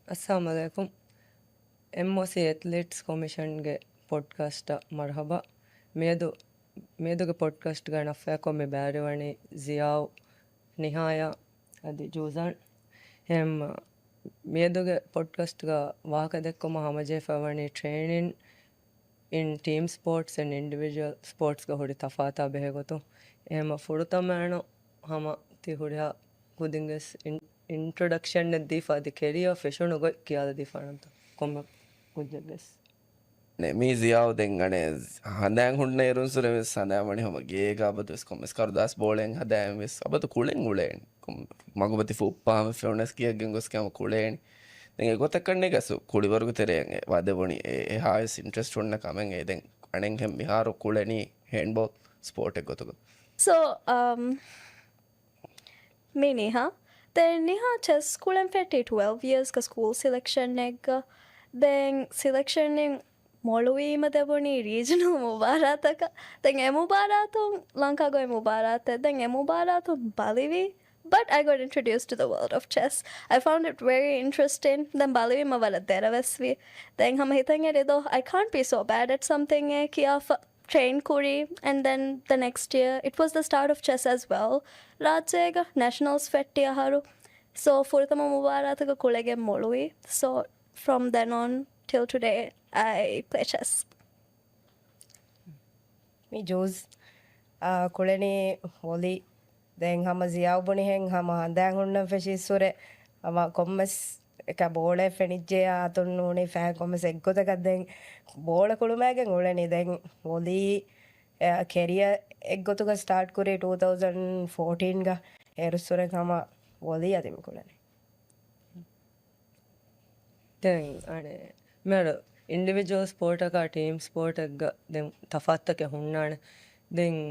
Assalamu alaikum. MOC Athletes Commission ge podcast marhaba. Medu ge podcast ga nafya ko me barewani Ziyaw Nihaya adi Juzan. Hem medu ge podcast ga waka dekko hamaje fawani training in team sports and individual sports ga hori tafata behegoto. Hem furutamano hama ti horiya kudinges introduction di fa di career fashion go kiyada di fananta komme kujjes මේ සියාව දෙන් අනේ හඳෑන් හුන්න එරුන්සුර වෙස් හඳෑමනි හම ගේගාබතුස් commerce කරදාස් බෝලෙන් හදෑම් වෙස් අබතු කුලෙන් උලේන් මගුපති ෆුප්පාම ෆෙවනස් කියගෙන් ගොස් කම කුලේන් දෙන් ගොත කන්නේ ගසු කුලි වර්ග තෙරෙන් වදබොනි ඒ හායස් ඉන්ට්‍රස්ට් උන්න කමෙන් ඒ දෙන් අනෙන් හැම් විහාර කුලෙනි හෑන්ඩ්බෝල් ස්පෝර්ට් එක ගොතක So, me Neha. Then Neha chess school and fete 12 years ka school selection neg. Then selection in Maldives madaboni regional mubarataka. Then emubaratum Lanka go mubarat. Then emubaratum Balivi. But I got introduced to the world of chess. I found it very interesting. Then Balivi mavala deravesvi. Then hum hitang edo I can't be so bad at something kia train kuri, and then the next year it was the start of chess as well. Rajega nationals fetti aharu. So furtama mubarataka kolege molui. So from then on till today I play chess. Me Joes koleni woli then hama ziyaw boni hen hama handang hunna feshi sore hama kommes එක බෝල ෆෙනිජ්ජේ ආතුන් උනේ ෆෑ commerce එක්ගොතකක් දැන් බෝල කුළුමෑගෙන් උලනේ දැන් Wally career එක්ගොතක start කරේ 2014 ගා එරුස්සොරේ කම වොලී අදිම කුලනේ දැන් අනේ මර ඉන්ඩිවිජුවල් ස්පෝර්ට් එක ටීම් ස්පෝර්ට් එක දැන් තෆාත්තක හුන්නාන දැන්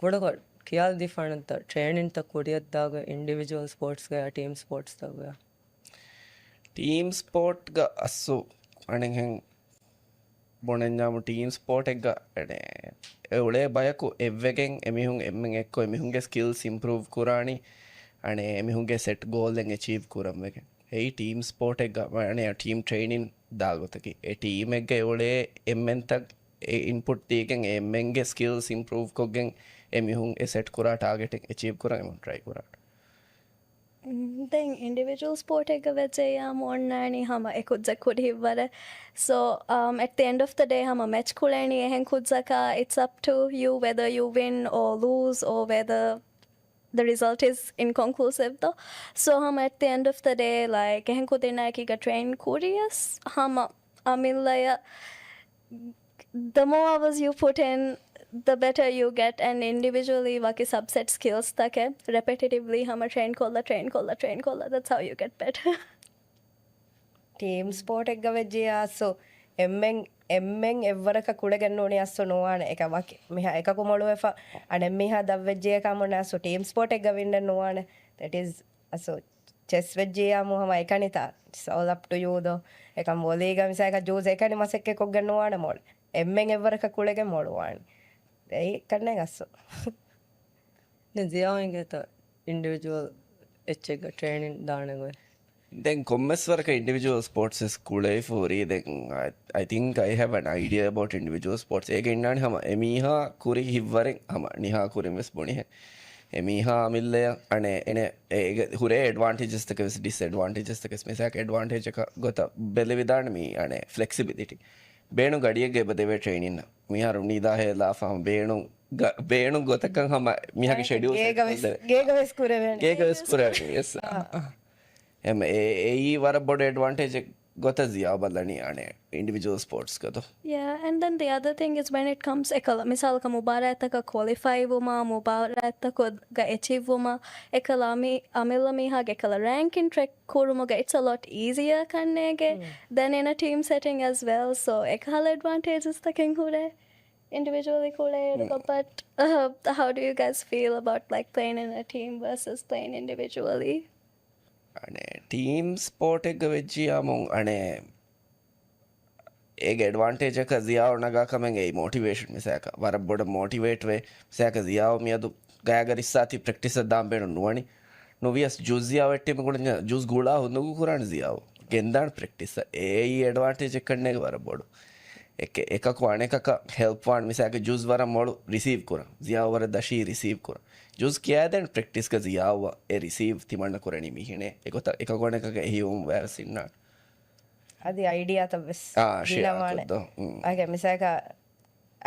කොඩකොඩ කියාල් දිෆානන්ත ට්‍රේනින් ත කොඩියක් දාග ඉන්ඩිවිජුවල් ස්පෝර්ට්ස් ගා ටීම් ස්පෝර්ට්ස් දාග ටීම් ස්පෝර්ට් ಗ ಅಸ್ಸು ಅಣೆಂಗ್ ಹೆಂಗ್ ಬೊಣೆಂಜಾಮು ಟೀಮ್ ಸ್ಪೋರ್ಟ್ ಎಗ್ಗ ಎಣೆ ಎವಳೆ ಬಯಕು ಎವ್ವೆಗೆಂಗ್ ಎಮಿಹುಂಗ್ ಎಮ್ಮೆಂಗ್ ಎಕ್ಕೊ ಎಮಿಹುಂಗೆ ಸ್ಕಿಲ್ಸ್ ಇಂಪ್ರೂವ್ ಕುರಾಣಿ ಅಣೆ ಎಮಿಹುಂಗೆ ಸೆಟ್ ಗೋಲ್ ಎಂಗ್ ಅಚೀವ್ ಕುರಮ್ವೆಗೆ ಏಯ್ ಟೀಮ್ ಸ್ಪೋರ್ಟ್ ಎಗ್ಗ ಅಣೆ ಟೀಮ್ ಟ್ರೈನಿಂಗ್ ದಾಗೊತಕಿ ಎ ಟೀಮ್ ಎಗ್ಗ ಎವಳೆ ಎಮ್ಮೆಂತಗ್ ಇನ್ಪುಟ್ ತೀಗೆಂಗ್ ಎಮ್ಮೆಂಗೆ ಸ್ಕಿಲ್ಸ್ ಇಂಪ್ರೂವ್ ಕೊಗ್ಗೆಂಗ್ ಎಮಿಹುಂಗ್ ಎ ಸೆಟ್ ಕುರಾ ಟಾರ್ಗೆಟಿಂಗ್ ಅಚೀವ್ ಕುರ ಎಮುನ್ ಟ್ರೈ ಕುರಾಟ್ Then individual sport එක වෙච්චේ යාම ඔන්නෑනි හම එකුද්ජ කුඩිව්වර. So at the end of the day hama match kuleni ehen kudzaka, it's up to you whether you win or lose or whether the result is inconclusive though. So hama at the end of the day like ehen kudina kiga train kurias hama amillaya the more hours you put in the better you get, and individually waki subset skills take repetitively hama train kolla, that's how you get better. Team sport එක වෙජ්ජේ ආසෝ එම්මෙන් එවරක කුඩ ගන්න ඕනේ අස්සෝ නොවාන එක වකි මෙහා එකක මොළොව එෆා අනේ මෙහා දව වෙජ්ජේ කම නැසෝ team sport එක ගවින්න නොවාන that is අසෝ chess වෙජ්ජේ ආමු හම එකනිතා it's all up to you though එකම් වොලේ ගමිසා එක ජෝස් එකනේ මසෙක් එකක් ගන්න නොවාන මොල් එම්මෙන් එවරක කුඩ ගෙ මොළවාන ඒ කන්නේ ගස්සෝ දැන් ziyawenge ta individual එච්චක ට්‍රේනින් දානගොයි Then commerce work individual sports is cool for then I think I have an idea about individual sports. Again, nan hama emiha kuri hivwaring hama niha kuri mes boni hai. Emiha mille ane ene hure advantages take disadvantages take mesak advantage ka gota bele vidan mi ane flexibility. Beenu gadiyege badeve training na. Miharu nida he la fam beenu gotakan hama miha ke schedule. ගේගවස් කුරවෙන Gegas pura yes. එම ඒ වර බොඩ advantage ගොත ziyaw බලනි අනේ individual sports කතෝ Yeah, and then the other thing is when it comes ekala misalka mubarataka qualify wuma mubarataka ga achieve wuma ekala mi amilla mi ha ekala ranking track kurumuga it's a lot easier kannege than in a team setting as well. So ekala advantages taking hure individually kule but how do you guys feel about like playing in a team versus playing individually? අනේ team sport එක වෙච්චියාමුන් අනේ ඒක advantage එක ziyaw නගා කමෙන් ඒ motivation මිසක වර බොඩ motivate වේ මිසක ziyaw මියදු ගෑගරිස්සාති ප්‍රැක්ටිස් දාම් බේන නුවණි නොවියස් ජූස් ziyaw එට්ටෙම කුණ ජූස් ගුලා හොන්නු කුරාන ziyaw ගෙන්දාන ප්‍රෙක්ටිස ඒ එඩවාටේජ් එකන්නේක වර බොඩු එකකු අනෙකක හෙල්පවාන් මිසාක ජුස් වර මොඩු රිසීව් කර සියාවර දශී රිසීව් කර ජුස් කියෑදැන් ප්‍රෙක්ටිස්ක සියාව ඒ රිසීව් තිමන්න කොරණි මිහිනේ එකත එක ගොඩ එකක එහිවුම් වැරසින්නාට అది ఐడియాత వెస్ ශයාකද ಆಗ ಮಿಸಾಕ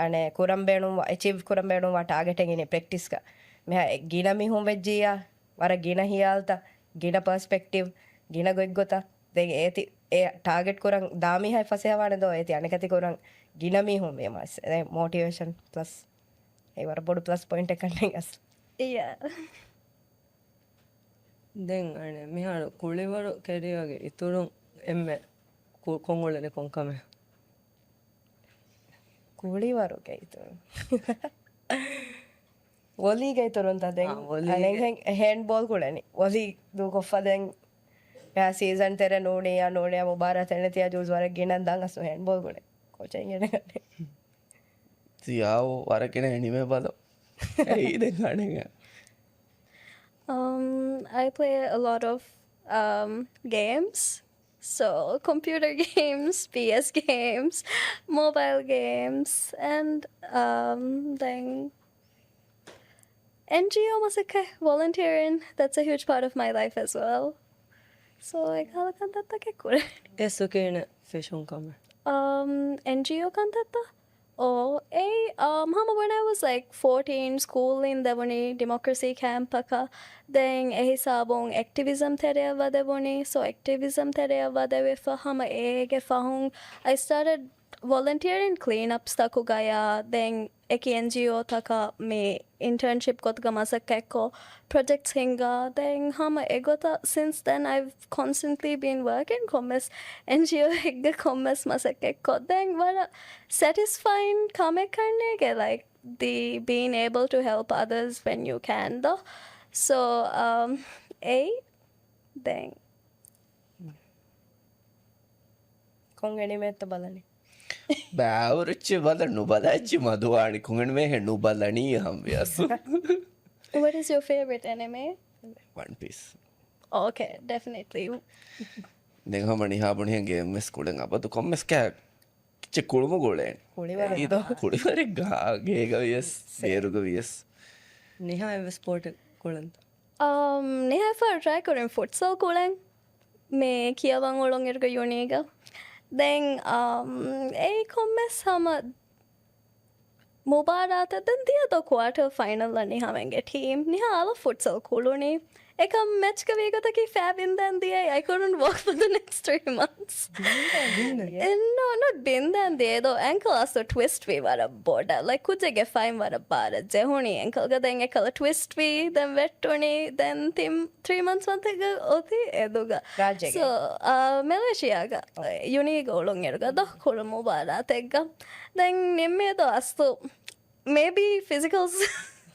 ಅಣೆ ಕುರಂಬೇಣು ಅಚೀವ್ ಕುರಂಬೇಣು ವಾ ಟಾರ್ಗೆಟ್ ಎಂಗಿನಿ ಪ್ರಾಕ್ಟೀಸ್ಗ මෙහ ගින මිහුම් වෙජ්ජියා වර ගින හියාල්ත ගින පර්ස්පෙක්ටිව් ගින ගොයිගොත දෙන් ඒති ඒ ටාගට් කරන් දාමිහයි ෆසයවාන දෝ ඒති අනකති කරන් ගින මිහුම් මේ මාස් මොටිවේෂන් ප්ලස් ඒ වර බොඩු ප්ලස් පොයින්ට් එකක් නෙගස් Yeah. දැන් අනේ මෙහාර කුලිවරු කැරියගේ ඉතුරුන් එම්මෙ කොංගොලනේ කොංකම ಕೂಳಿವಾರು ಗೈತು ಒಲಿ ಗೈತುರಂತ ದೆಂಗ್ ಹ್ಯಾಂಡ್ ಬಾಲ್ ಕೂಡನಿ ಒಲಿ ದು ಕೊಫದೆಂಗ್ ಯಾ ಸೀಸನ್ ತೆರೆ ನೋಡಿ ಯಾ ಮುಬಾರ ತೆಣತಿಯ ಜೂಸ್ ವರ ಗಿಣಂದಂಗ ಅಸು ಹ್ಯಾಂಡ್ ಬಾಲ್ ಕೂಡೆ ಕೋಚಂಗ್ සියාව වරකෙන එනිමේ බල ඒද ගඩග I play a lot of games. So, computer games, PS games, mobile games, and then NGO masaka volunteering. That's a huge part of my life as well. So, I kanta kekure. එස්සු කියන ෆෙෂුන් කම NGO kanta. Oh, when I was like 14, school in Devoni democracy camp ka, then sabong activism tere vadevoni. So activism tere vadewe fa hama ege fahung. I started volunteering cleanups taku gaya. Then eki NGO taka me internship got gamasak ekko projects hinga. Then hama egota since then I've constantly been working commerce NGO higga commerce masak ekko. Then vara satisfying kame karne ge like the being able to help others when you can though. So then Konkani ಮೇತ್ತ ಬಲನಿ බෑවරච්චි බල නුබලච්චි මදවානි කුඟට මේ හෙන්නු බලනී හම්වයසු what is your favorite anime? One Piece Okay, definitely. දෙහම නිහාබුණියගේ මෙස් කුඩෙන් අපතු කොම්මස් කෑ ච කුළුම ගොලෙන් කුඩිවරෙක් ගාගේක වියස් සේරුක වියස් නිහා එව ස්පෝට් කොළන්ත Neha for try karen futsal kulang me kiyawang olong erga yoniga. Then kommes hama mubarata then the quarter final la niha menge team niha ala futsal kuluni ek match ka vega taki fab in then the I couldn't walk for the next 3 months. No, not been then the though ankle also twist we were a border like could get fine were a bar jehoni ankle ga then ekala twist we then wetoni then tim 3 months ago oti eduga so Malaysia ga unique olong erga do kulumu bara tegga then nimme do astu maybe physical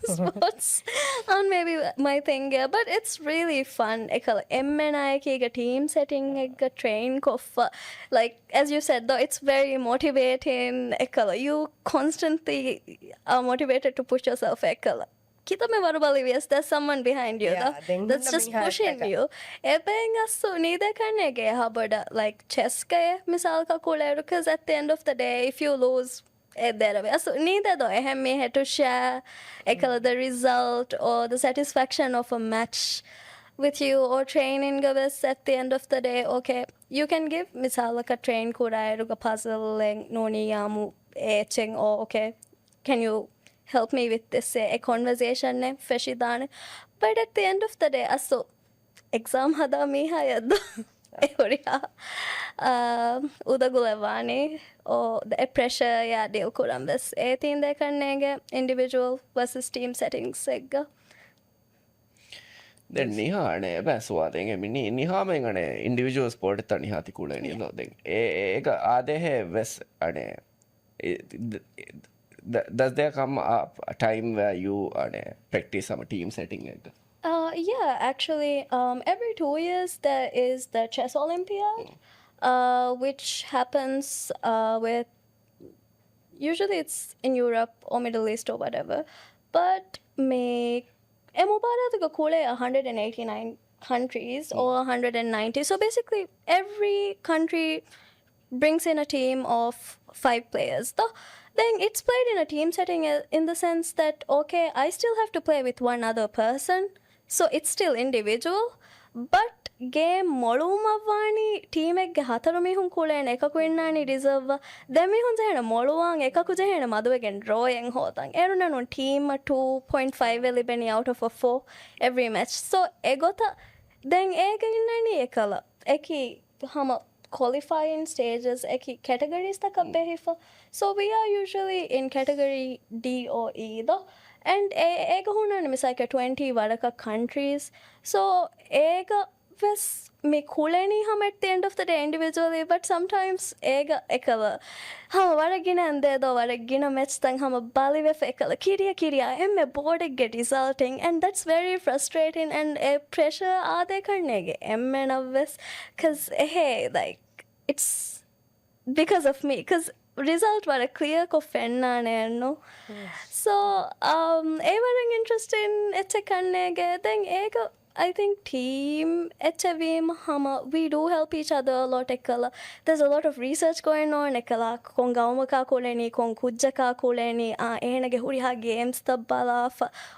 sports and maybe my thing yeah, but it's really fun ekala emmenayake team setting a train koffa like as you said though it's very motivating ekala you constantly are motivated to push yourself ekala kita me varubali yes there's someone behind you that's just pushing you ebeng asu nida karne ge habada like chess ka misal ka kuleru because at the end of the day if you lose so neither though I have me had to share the result or the satisfaction of a match with you or training us at the end of the day okay you can give misal ka train kurai ruga puzzle noni yamu etching or okay can you help me with this a conversation ne feshidane but at the end of the day aso exam hada mi hayad Euriha udagulevani or the pressure ya deal kurambes etin de karnege individual versus team settings segga දැන් නිහානේ බැස්වාදෙන් එමිනි නිහාමෙන් අනේ individual sport එක නිහාති කුලේනි ලෝ දැන් ඒක ආදෙහෙ වෙස් අනේ does there come a time where you practice some team setting එක Yeah, actually, every 2 years there is the Chess Olympiad, which happens with, usually it's in Europe or Middle East or whatever, but me, Emubara to Kule 189 countries or 190. So basically, every country brings in a team of 5 players. Then it's played in a team setting in the sense that, okay, I still have to play with one other person. So it's still individual. But game මොළුමවවානි team එක හතර මිහුන් කුලේන එකකු ඉන්නානි reserve දැන් මිහුන් ජෙහෙන මොළුවන් එකකු ජෙහෙන මදුවගෙන් ඩ්‍රෝයෙන් හෝතන් එරුනනුන් ටීම් 2.5 එලිබෙනි out of a 4 every match. So එගොත දැන් ඒක ඉන්නනි එකල එකි හම qualifying stages eki categories tak behifa. So we are usually in category D or E though. And ega hunani misaka 20 varaka countries. So ega was me kuleni hum at the end of the day individually, but sometimes ega ekala hum varagina and there though varagina match tang hum bali ve ekala kiria emme board get resulting, and that's very frustrating and a pressure aade karnege emme navves cuz hey like it's because of me cuz result were a clear ko fenna no. So everything interesting it's a kannege then ega I think team HVM hama we do help each other a lot ekala. There's a lot of research going on ekala kon gauma ka koleni kon kujja ka koleni enage huri ha games tabbala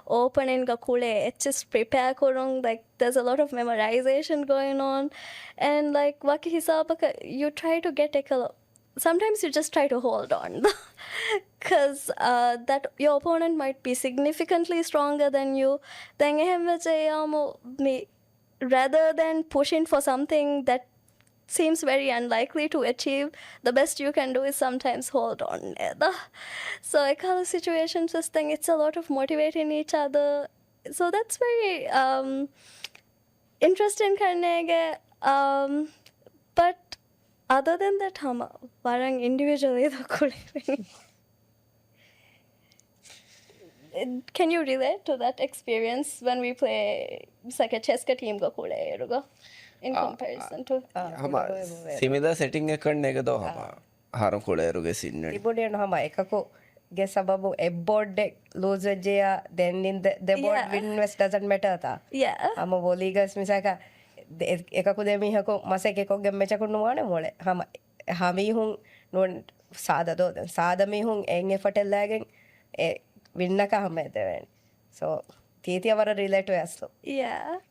opening ga kule it's prepare korong, like there's a lot of memorization going on, and like waki hisabaka you try to get ekala. Sometimes you just try to hold on because that your opponent might be significantly stronger than you. Then rather than pushing for something that seems very unlikely to achieve, the best you can do is sometimes hold on. So I call the situations just think it's a lot of motivating each other. So that's very interesting karnege. But other than that, hama parang individually the kule. Can you relate to that experience when we play like a chess team go kule rugo in comparison to hama similar setting ekkan nega do hama haram kule ruge sinne ibode no hama ekako ge sababu a board deck lose jeya then in the board win west doesn't matter ta hama boligas misaka එකකු දෙමිහකු මසෙක එකක් ගෙම්මෙචකු නුවානේ මොලේ හමීහුන් non සාදදෝ දැන් සාදමිහුන් එන් එෆටෙල්ලාගෙන් ඒ වින්නක හැමදෙවෙන් so තීතිය වර relate වෙස්ලෝ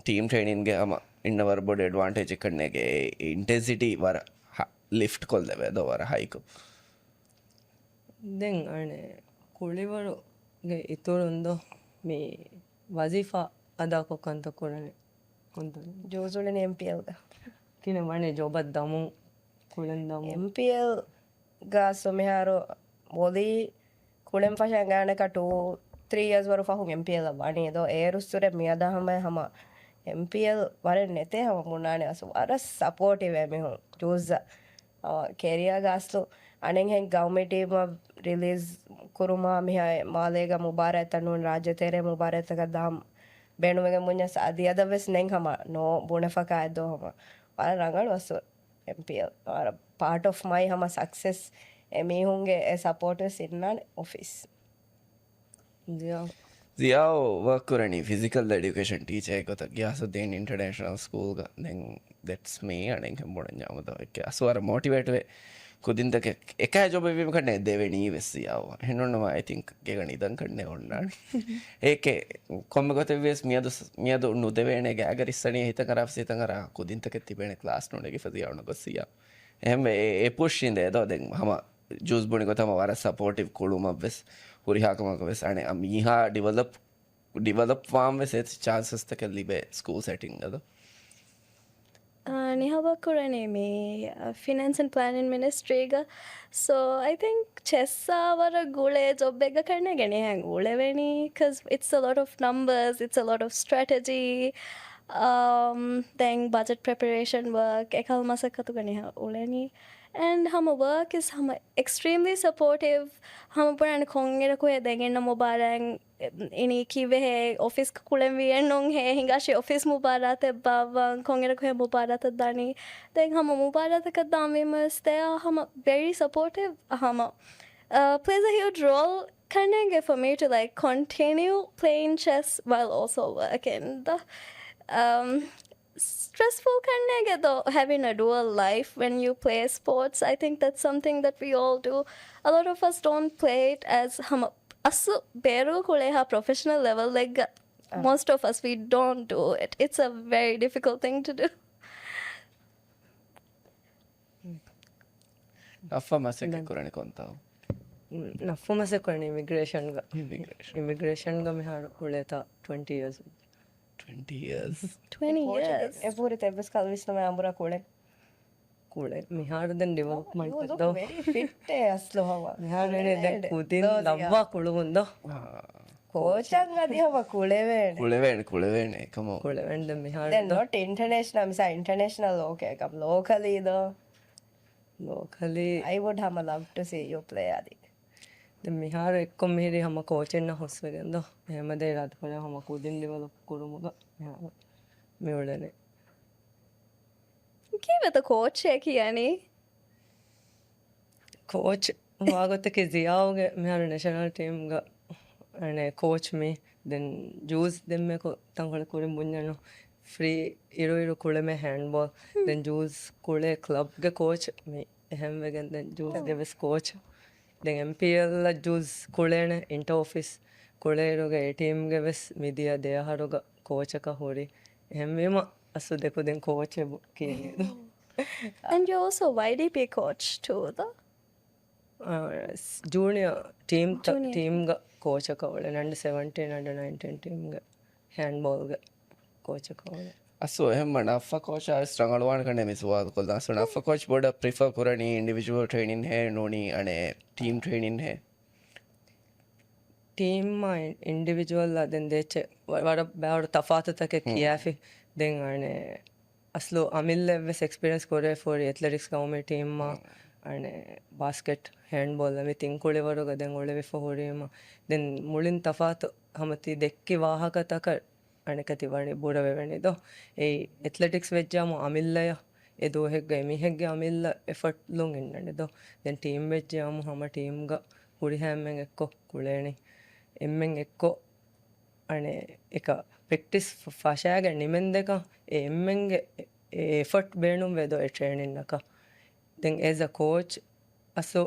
team training ගේ හම ඉන්නවර බොඩ advantage එකන්නේගේ intensity වර lift කොල් දෙවේ දෝ වර haiku දැන් අනේ කුලිවරුගේ ඉතුරුන්දෝ මේ වසීෆා අදා කොකන්ත කරන්නේ ජෝසුලන MPL da kine mane jobat damu kulen damu MPL ga someharo boli kulen fashan gana ka 2-3 years waru fahu MPL wani do erusture miyada hama MPL ware nete hama munane asu ara supportive me hu joza career gasto anen hen government team release kuruma meha malega mubarak tanun rajyatere mubarak ka dam benuwege munya the other wes neng hama no bonafaka do hama wala rangal was MPL or part of my hama success me hunge supporters inna office Ziyao work kurani physical education teacher ekota gya so den international school ga then that's me anen hemboden jamada ek aswara motivate we kudinta ke ekay job evim kanne deveni vesiyawa henonna I think gegani dan kanne onna eke komme gote ves miyadu nu devene ge agar isani hita karaf sitan ara kudinta ke tibene class node ge fadiyauna gosiya em e push inde do den hama juice boni gotama wara supportive kuluma ves hurihakama ves ane amiha develop farm ves chances ta ke libe school setting ado Nihaba kurane me finance and planning ministry ga. So I think chessa wara gule job bega karne gane hang gule veni because it's a lot of numbers, it's a lot of strategy, then budget preparation work ekal masakatu gane ha uleni, and hama work is hama extremely supportive. Hama puran khongera ko dengen mubarang ini kiwe he office kulen vi enong he hingashi office mubarat bawan khongera ko mubarat dani then hama mubarat ka dami mas they are hama very supportive. Hama plays a huge role kind of for me to like continue playing chess while also working. stressful karne though, having a dual life when you play sports. I think that's something that we all do. A lot of us don't play it as hum asu beru kule ha professional level like most of us we don't do it. It's a very difficult thing to do. ಅಫ ಮಸಕ್ಕೆ ಕುರಣಿ ಕೊಂತಾವು ನಫು ಮಸೆ ಕೊಣಿ ಇಮಿಗ್ರೇಷನ್ಗೆ ಮಿಹಾರು ಉಳೇತ 20 years 20 years 20 years. එපුරි තෙබස් කල්විස්නම අඹුර කුඩෙන් ಕೂಳೆ ಮಿಹಾರದನ್ ಡೆವಲಪ್ಮೆಂಟ್ ವೆರಿ ಫಿಟ್ ಅಸ್ಲು ಹವ ಮಿಹಾರನೆ ದೆನ್ ಕುದಿನ್ ಲವ್ವ ಕುಳುವುಂದೋ ಕೋಚಂಗ್ ಅದಿ ಹವ ಕುಳೆವೇಣೆ ಕುಳೆವೇಣೆ ಕಮ ಕುಳೆವೆಂಡ್ ದ ಮಿಹಾರ ದೆನ್ ನಾಟ್ ಇಂಟರ್ನ್ಯಾಷನಲ್ ಮಿಸ ಇಂಟರ್ನ್ಯಾಷನಲ್ ಓಕೆ ಕಮ್ ಲೋಕಲಿ ಇದು locally I would hmm love to see you play ಅದಿ ದ ಮಿಹಾರ ಎಕ್ಕೊ ಮಿಹಿರಿ ಹಮ ಕೋಚೆನ್ನ ಹೊಸ್ವೆಗೆಂದೋ ಹೆಮದೆ ರಾತ್ ಪರ ಹಮ ಕುದಿನ್ ಡೆವಲಪ್ ಕುರುಮುಗ ಮಿಹಾರ ಮಿವಳನೆ Give it a coach yani. Coach ವಾಗೊತ್ತಕ್ಕೆ ಜಿಯಾವ್ಗೆ ಮಿಹಾರ ನ್ಯಾಷನಲ್ ಟೀಮ್ಗೆ ಅಣೆ ಕೋಚ್ ಮಿ ದೆನ್ ಜ್ಯೂಸ್ ದೆಮ್ಮೆಕು ತಂಗಳ ಕುರಿ ಮುಂಜಾನು ಫ್ರೀ ಇರು ಕುಳೆಮೆ ಹ್ಯಾಂಡ್ಬಾಲ್ ದೆನ್ ಜ್ಯೂಸ್ ಕುಳೆ ಕ್ಲಬ್ಗೆ ಕೋಚ್ ಮಿ ಹೆಮ್ವೆಗೆ ದೆನ್ ಜ್ಯೂಸ್ ಗೆವೆಸ್ ಕೋಚ್ ದೆನ್ ಎಮ್ ಪಿ ಎಲ್ ಜ್ಯೂಸ್ ಕುಳೆಣೆ ಇಂಟರ್ ಆಫೀಸ್ ಕುಳೆ ಇರುಗೆ ಎ ಟೀಮ್ಗೆ ವೆಸ್ ಮಿದಿಯ ದೇಹಾರುಗ ಕೋಚಕ ಹೋರಿ ಹೆಮ್ಮೆಮ ಅಸು ದೆಕು ದೆನ್ ಕೋಚೆ ಕೇಳಿದು And you're also YDP coach too, though. Junior ಟೀಮ್ಗೆ ಕೋಚಕ ಅವಳೆ ನಂದು 17 ಅಂಡರ್ 19 ಟೀಮ್ಗೆ ಹ್ಯಾಂಡ್ಬಾಲ್ಗೆ ಕೋಚಕ ಅವಳೆ ಅಸು ಹೆಮ್ಮ ನಫ ಕೋಚ್ ಸ್ಟ್ರಾಂಗ್ ಅಳವಾಣ ಕಣೆ ಮಿಸುವಾದ ಕೊಲ್ದ ಅಸು ನಫ ಕೋಚ್ ಬೋರ್ಡ್ ಪ್ರಿಫರ್ ಕುರಣಿ ಇಂಡಿವಿಜುವಲ್ ಟ್ರೈನಿಂಗ್ ಹೇ ನೋನಿ ಅಣೆ ಟೀಮ್ ಟ್ರೈನಿಂಗ್ ಹೇ ಟೀಮ್ ಇಂಡಿವಿಜುವಲ್ ಅದನ್ ದೇಚೆ ವರ ಬ್ಯಾವಡ ತಫಾತತಕ್ಕೆ ಕಿಯಾಫಿ ದೆನ್ ಅಣೆ ಅಸ್ಲು ಅಮಿಲ್ಲೆವೆಸ್ ಎಕ್ಸ್ಪೀರಿಯನ್ಸ್ ಕೊರೆ ಫೋರ್ ಅಥ್ಲೆಟಿಕ್ಸ್ ಗೌಮೆ ಟೀಮ್ ಅಣೆ ಬಾಸ್ಕೆಟ್ ಹ್ಯಾಂಡ್ಬಾಲ್ ಅಮಿ ತಿಂಕುಳಿವರೆಗೆ ದೆನ್ ಒಳೆವೆ ಫೋರಿಮ ದೆನ್ ಮುಳಿನ ತಫಾತ್ ಹಮತಿ ದೆಕ್ಕಿ ವಾಹಕ ತಕ ಅಣೆಕತಿ ವಣಿ ಬೂರವೆವೆಣಿದೋ ಈ ಅಥ್ಲೆಟಿಕ್ಸ್ ವೆಜ್ಜಾಮು ಅಮಿಲ್ಲಯ ಎದು ಹೆಗ್ಗೆ ಎಮಿ ಹೆಗ್ಗೆ ಅಮಿಲ್ಲ ಎಫರ್ಟ್ ಲುಂಗ್ ಎಣ್ಣೆದೋ ದೆನ್ ಟೀಮ್ ವೆಜ್ಜಾಮು ಹಮ ಟೀಮ್ಗ ಕುಡಿ ಹ್ಯಾಮೆಂಗ್ ಎಕ್ಕೋ ಕುಳೇಣಿ ಎಮ್ಮೆಂಗ್ ಎಕ್ಕೋ ಅಣೆ එක ප්‍රෙක්ටිස් ෆශාග නිමෙන් දෙක එම්මෙන්ගේ එෆට් බේනුම් වෙදෝ ට්‍රේනින් එක දෙන් ඒස කෝච් අසෝ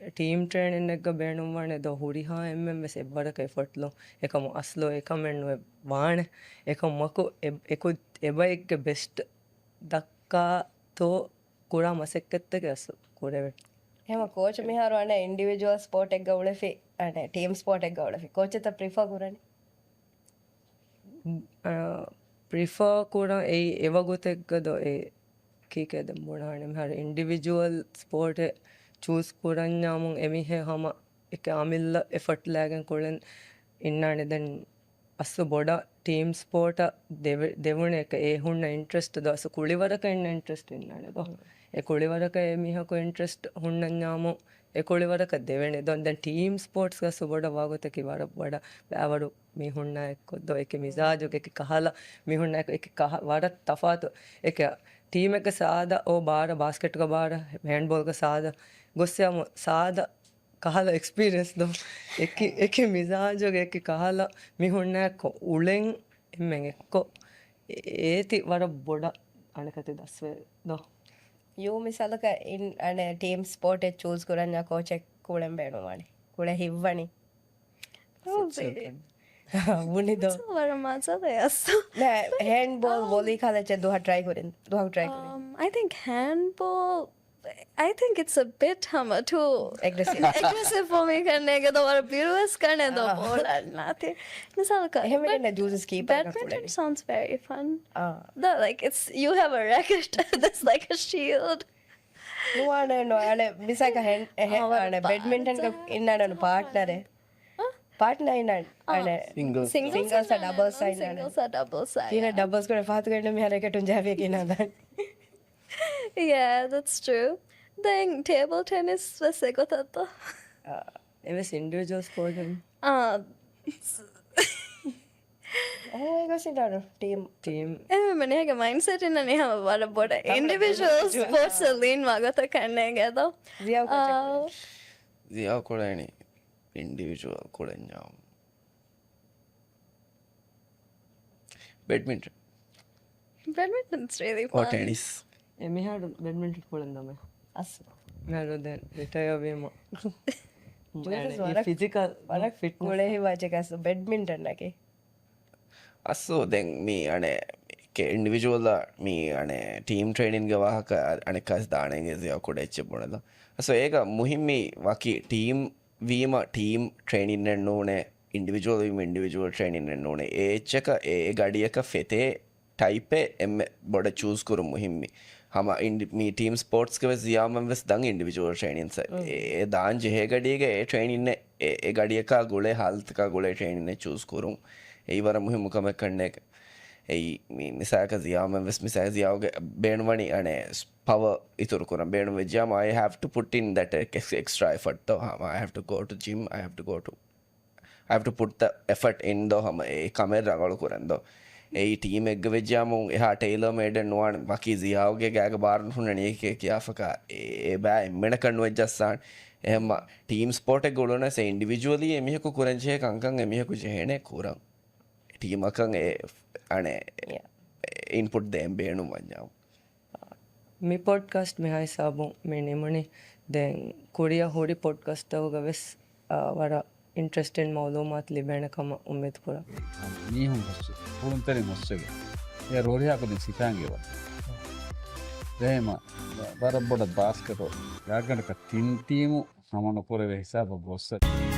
ටීම් ට්‍රේනින් එක බේනුම් වනේ දෝ හුරිහා එම්මෙන් වෙස් එබ්බරක එෆට්ලෝ එකම අස්ලෝ එකමෙන්නුව වාන එක මකු එකු එබයික්ගේ බෙස්ට් දක්කා තෝ කුරා මසෙක්කත්තක අසු කුරෙවෙ එහෙම කෝච් මිහාරු අනේ ඉන්ඩිවිජුවල් ස්පෝර්ට් එක ගවලෆි අනේ ටීම් ස්පෝර්ට් එක ගවලෆි කෝච් එක ප්‍රිෆර් කරන්නේ ಪ್ರಿಫರ್ ಕೂಡ ಎವಗೊತೆಗ್ಗದು ಕೀಕೆದ ಬುಣಾಣೆ ಹರ ಇಂಡಿವಿಜುವಲ್ ಸ್ಪೋರ್ಟ್ ಚೂಸ್ ಕುರನ್ಯಾಮು ಎಮಿಹೆ ಹಮ ಇಕೆ ಆಮಿಲ್ಲ ಎಫರ್ಟ್ ಲ್ಯಾಗನ್ ಕುಳೆನ್ ಇನ್ನಾಣೆ ದೆನ್ ಅಸ್ಸು ಬೊಡ ಟೀಮ್ ಸ್ಪೋರ್ಟ ದೆವುಣೆ ಎ ಹುಣ್ಣ ಇಂಟ್ರೆಸ್ಟ್ ದ ಅಸ್ಸು ಕುಳಿವರಕ ಎಣ್ಣ ಇಂಟ್ರೆಸ್ಟ್ ಇನ್ನಾಣೆದು ಎ ಕುಳಿವರಕ ಎಮಿಹಕು ಇಂಟ್ರೆಸ್ಟ್ ಹುಣ್ಣನ್ಯಾಮು ಎ ಕುಳಿವರಕ ದೆವೆಣೆ ದೆನ್ ಟೀಮ್ ಸ್ಪೋರ್ಟ್ಸ್ಗೆ ಅಸ್ಸು ಬೊಡವಾಗುತ್ತಕ್ಕೆ ವರ ಬಡ ಬ್ಯಾವರು मी हुन्ना एक्को एक मिजाज एक कहाला मी हुन्ना एक कहा वारा तफात एक टीम एक सादा ओ बार बास्केट का बार हैंडबॉल का सादा गुस्से सादा कहाला एक्सपीरियंस दो एक मिजाज एक कहाला मी हुन्ना को उलें एम्में एक्को ඒති වර බොඩ අනකති දස්වේ දෝ යූ මිසලක ඉන් අනේ ටීම් ස්පෝර්ට් එක චූස් කරන්න කෝච් එක කුලෙන් බේනවනේ කුලේ හිව්වනේ මුනිදෝ නෑ හෑන්ඩ්බෝල් වොලී කාලේ දුහ try කරෙන් දුහ try කරෙන් I think handball. I think it's a bit too aggressive for me. करने के तो और beautiful करने दो ball नाते मिसाल का එහෙම නේ ජූසස් කීපර් එකක් badminton sounds very fun. The like it's you have a racket that's like a shield. නුවානේ නෝ අනේ මිසක අනේ බැඩ්මින්ටන් එක ඉන්නන පාර්ට්නර් පාර්ට්නර් ඉන්නන අනේ Singles or doubles side singles or doubles side. කියන ඩබල්ස් කරේ ෆාත් කරන්න මෙහර එකටුන් ජාවේ කියන දාන්න Yeah, that's true. Then table tennis was a good at the. එවස් ඉන්ඩිවිජුවල් ස්පෝර්ට් ඒක සිතාන ටීම් मैंने का mindset in नहीं हम वाला बोला individual sports lean वागा तो करने गया तो. රියව් කෝච් දියා කොරෑනි ඉන්ඩිවිජුවල් කොරෙන්ඥාම් badminton Badminton's really or fun. tennis. එමිහාට බැඩ්මින්ටන් පුළන්දම අස් මැරු දැන් රිටයවීම ෆිසිකල් වරක් ෆිට් ගොලෙහි වාචකස්ස බෙඩ්මින්ටන් එක අස්සෝ දැන් මේ අනේ ඉන්ඩිවිජුවල්ල මේ අනේ ටීම් ට්‍රේනින්ග වාහක අනෙකස් දානගේ සියකොඩ එච්ච බොනද අස ඒක මුහිම්මි වකි ටීම් වීම ටීම් ට්‍රේනින්ෙන් ඕනේ ඉන්ඩිවිජුවල් ඉන්ඩිවිජුවල් ට්‍රේනින්ෙන් ඕනේ ඒච්චක ඒ ගඩියක ෆෙතේ ටයිපේ එම බොඩ චූස්කුරු මුහිම්මි හම මේ ටීම් ස්පෝට්ස්ක සියාමන් වෙස් දං ඉන්ඩිවිජුවල් ට්‍රේනින්ස ඒ දාන් ජෙහගඩියක ඒ ට්‍රේනින්න ඒ ගඩියකා ගොලේ හල්තක ගොලේ ට්‍රේනින්න චූස්කුරුම් ඒවර මුහිමුකම කන්න එක ඇයි මිසාක සියාම වෙස් මිසා සියාවගේ බේනුවනි අනේ පව ඉතුරු කරන බේනු වෙජ්ජාම I have to put in that extra effort though I have to go to gym I have to put the effort in though hama ඒ කමෙන් රඟලු කරන් though ඒ ටීම් එක්ග වෙජ්ජාම එහා ටේලර් මේඩ් නොවන වකී සියාවගේ ගෑග බාරන් හුන්නනේ ඒක කියාෆකා ඒ බෑ එම්මෙන කන්න වෙජ්ජස්සාන් එහෙම ටීම් ස්පෝර්ට් එක ගොලන සේ ඉන්ඩිවිජුවලි එමිහකු කුරංජේ කංකන් එමිහකු ජෙහෙනේ කුරන් ටීමකන් ඒ අනේ ඉන්පුට් දෙම් බේනු මංජාව මේ පොඩ්කස්ට් මෙහයි සාබුන් මේ නෙමනේ දැන් කොරියා හොඩි පොඩ්කස්ටවග වෙස් වර ඉන්ට්‍රස්ටෙන් මවලෝමත් ලිබැනකම උම්මෙත් පුර මීහුන් පුරුන්තරි මොස්සගේ ඒ රෝඩියාකලින් සිතාන්ගේව දේම බරබොඩ බාස්කටෝ යාගනක තින්ටීමු හමන පොරවේ හිසාබ බොස්සට